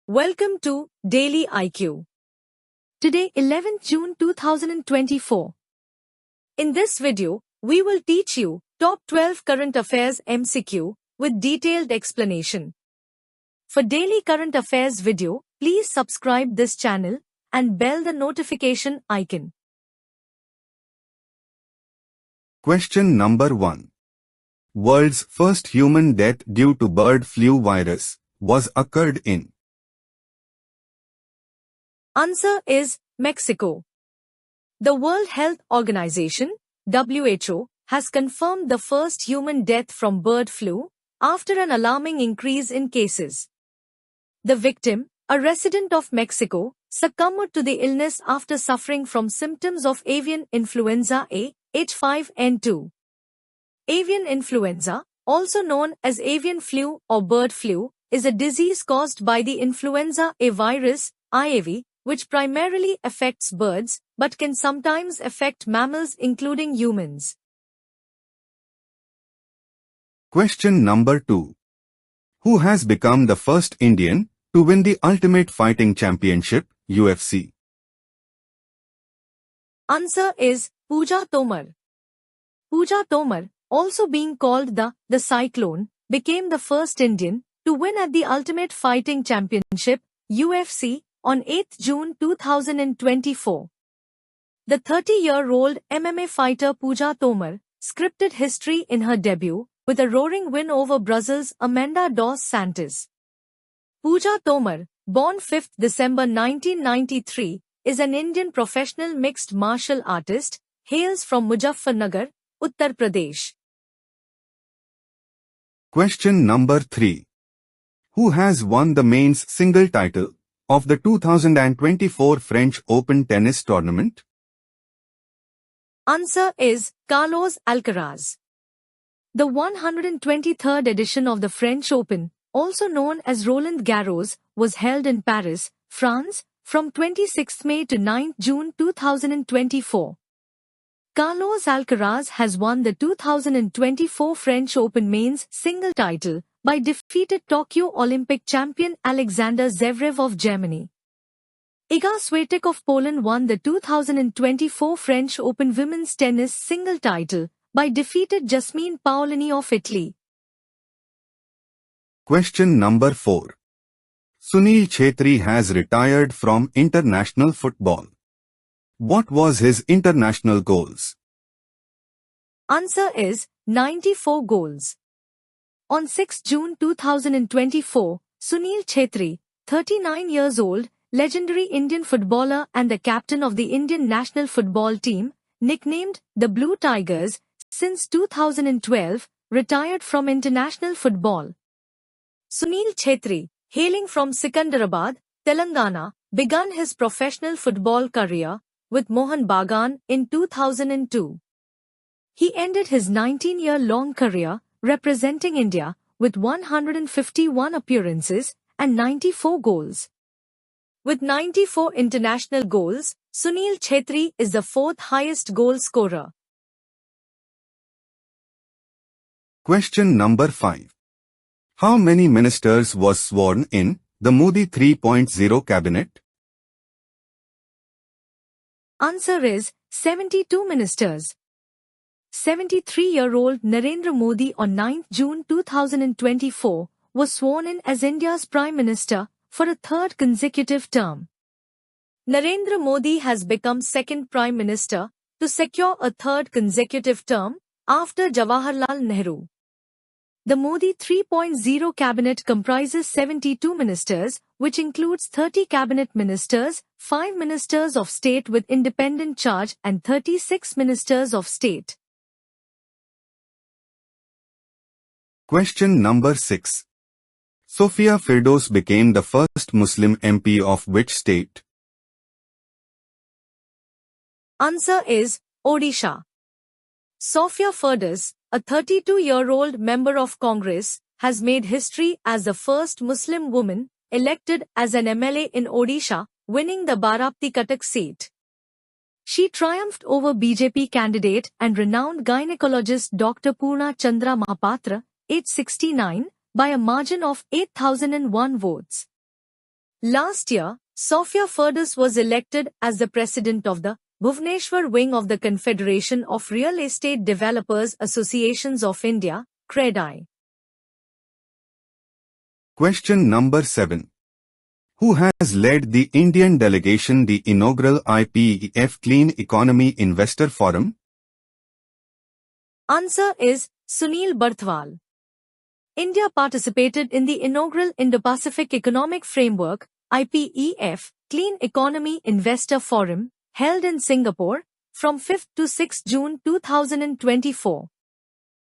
Welcome to Daily IQ. Today 11th June 2024. In this video, we will teach you top 12 current affairs MCQ with detailed explanation. For daily current affairs video, please subscribe this channel and bell the notification icon. Question number 1. World's first human death due to bird flu virus was occurred in. Answer is Mexico. The World Health Organization, WHO, has confirmed the first human death from bird flu after an alarming increase in cases. The victim, a resident of Mexico, succumbed to the illness after suffering from symptoms of avian influenza A, H5N2. Avian influenza, also known as avian flu or bird flu, is a disease caused by the influenza A virus, IAV, which primarily affects birds, but can sometimes affect mammals including humans. Question number 2. Who has become the first Indian to win the Ultimate Fighting Championship, UFC? Answer is Pooja Tomar. Pooja Tomar, also being called the Cyclone, became the first Indian to win at the Ultimate Fighting Championship, UFC, on 8 June 2024. The 30-year-old MMA fighter Pooja Tomar scripted history in her debut with a roaring win over Brazil's Amanda dos Santos. Pooja Tomar, born 5 December 1993, is an Indian professional mixed martial artist, hails from Muzaffarnagar, Uttar Pradesh. Question number 3. Who has won the men's single title of the 2024 French Open tennis tournament? Answer is Carlos Alcaraz. The 123rd edition of the French Open, also known as Roland Garros, was held in Paris, France, from 26 May to 9 June 2024. Carlos Alcaraz has won the 2024 French Open men's single title by defeated Tokyo Olympic champion Alexander Zverev of Germany. Iga Swiatek of Poland won the 2024 French Open women's tennis single title by defeated Jasmine Paolini of Italy. Question number 4. Sunil Chhetri has retired from international football. What was his international goals? Answer is 94 goals. On 6 June 2024, Sunil Chhetri, 39 years old, legendary Indian footballer and the captain of the Indian national football team, nicknamed the Blue Tigers, since 2012, retired from international football. Sunil Chhetri, hailing from Sikandarabad, Telangana, began his professional football career with Mohun Bagan in 2002. He ended his 19-year-long career representing India with 151 appearances and 94 goals. With 94 international goals, Sunil Chhetri is the fourth highest goal scorer. Question number 5. How many ministers was sworn in the Modi 3.0 cabinet? Answer is 72 ministers. 73-year-old Narendra Modi on 9 June 2024 was sworn in as India's Prime Minister for a third consecutive term. Narendra Modi has become second Prime Minister to secure a third consecutive term after Jawaharlal Nehru. The Modi 3.0 cabinet comprises 72 ministers, which includes 30 cabinet ministers, 5 ministers of state with independent charge and 36 ministers of state. Question number 6. Sophia Firdaus became the first Muslim MP of which state? Answer is Odisha. Sophia Firdaus, a 32-year-old member of Congress, has made history as the first Muslim woman elected as an MLA in Odisha, winning the Barapti Cuttack seat. She triumphed over BJP candidate and renowned gynecologist Dr. Purna Chandra Mahapatra, age 69, by a margin of 8,001 votes. Last year, Sophia Ferdows was elected as the president of the Bhubaneswar wing of the Confederation of Real Estate Developers Associations of India, CREDAI. Question number 7. Who has led the Indian delegation the inaugural IPEF Clean Economy Investor Forum? Answer is Sunil Barthwal. India participated in the inaugural Indo-Pacific Economic Framework IPEF Clean Economy Investor Forum held in Singapore from 5th to 6th June 2024.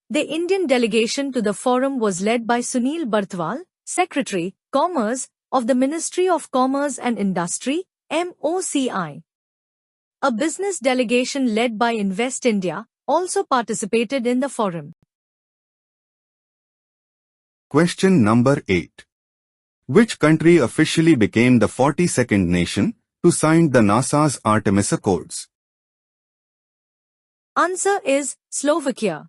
The Indian delegation to the forum was led by Sunil Barthwal, Secretary, Commerce of the Ministry of Commerce and Industry, MOCI. A business delegation led by Invest India also participated in the forum. Question number 8. Which country officially became the 42nd nation to sign the NASA's Artemis Accords? Answer is Slovakia.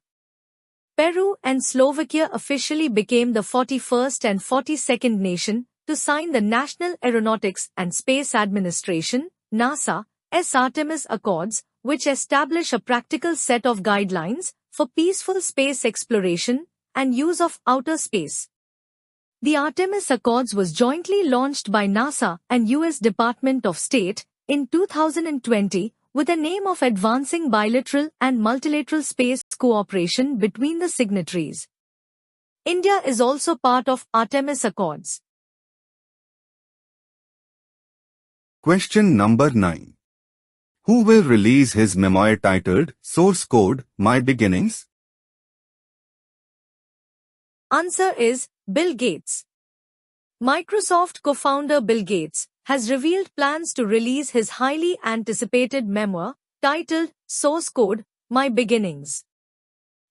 Peru and Slovakia officially became the 41st and 42nd nation to sign the National Aeronautics and Space Administration NASA's Artemis Accords, which establish a practical set of guidelines for peaceful space exploration and use of outer space. The Artemis Accords was jointly launched by NASA and US Department of State in 2020 with the aim of advancing bilateral and multilateral space cooperation between the signatories. India is also part of Artemis Accords. Question number 9. Who will release his memoir titled Source Code: My Beginnings? Answer is Bill Gates. Microsoft co-founder Bill Gates has revealed plans to release his highly anticipated memoir titled Source Code: My Beginnings.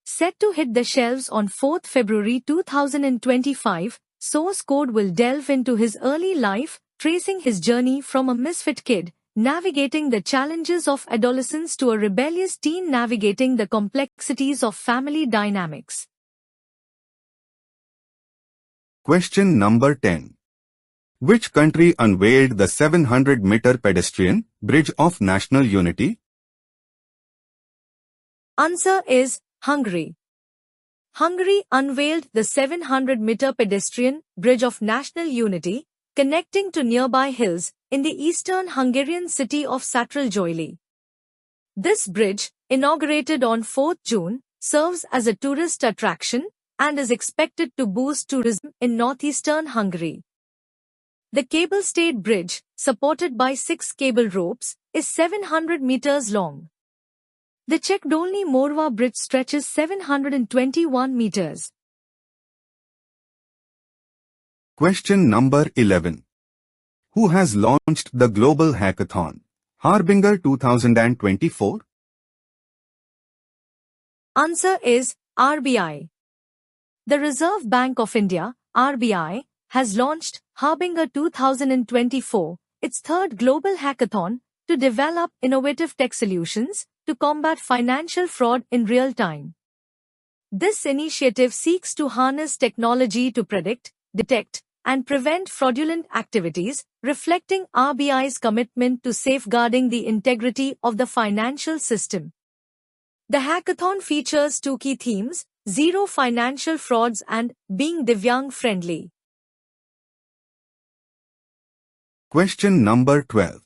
Set to hit the shelves on 4th February 2025, Source Code will delve into his early life, tracing his journey from a misfit kid navigating the challenges of adolescence to a rebellious teen navigating the complexities of family dynamics. Question number 10. Which country unveiled the 700-meter pedestrian bridge of national unity? Answer is Hungary. Hungary unveiled the 700-meter pedestrian bridge of national unity, connecting to nearby hills in the eastern Hungarian city of Satraljoly. This bridge, inaugurated on 4th June, serves as a tourist attraction and is expected to boost tourism in northeastern Hungary. The cable-stayed bridge, supported by 6 cable ropes, is 700 meters long. The Czech Dolní Morava Bridge stretches 721 meters. Question number 11. Who has launched the Global Hackathon, Harbinger 2024? Answer is RBI. The Reserve Bank of India, RBI, has launched Harbinger 2024, its third global hackathon, to develop innovative tech solutions to combat financial fraud in real time. This initiative seeks to harness technology to predict, detect, and prevent fraudulent activities, reflecting RBI's commitment to safeguarding the integrity of the financial system. The hackathon features 2 key themes: zero financial frauds and being Divyang friendly. Question number 12.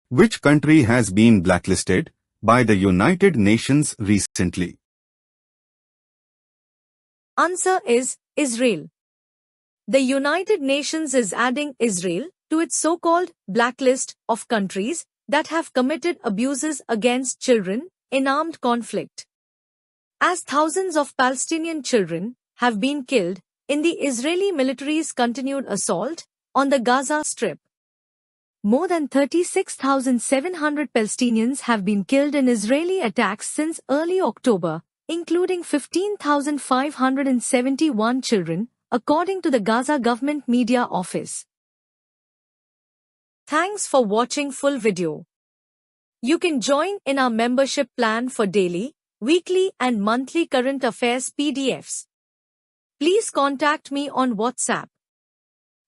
Which country has been blacklisted by the United Nations recently? Answer is Israel. The United Nations is adding Israel to its so-called blacklist of countries that have committed abuses against children in armed conflict. As thousands of Palestinian children have been killed in the Israeli military's continued assault on the Gaza Strip. More than 36,700 Palestinians have been killed in Israeli attacks since early October, including 15,571 children, according to the Gaza Government Media Office. Thanks for watching full video. You can join in our membership plan for daily, weekly and monthly current affairs PDFs. Please contact me on WhatsApp.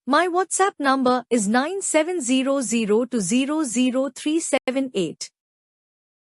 My WhatsApp number is 9700200378.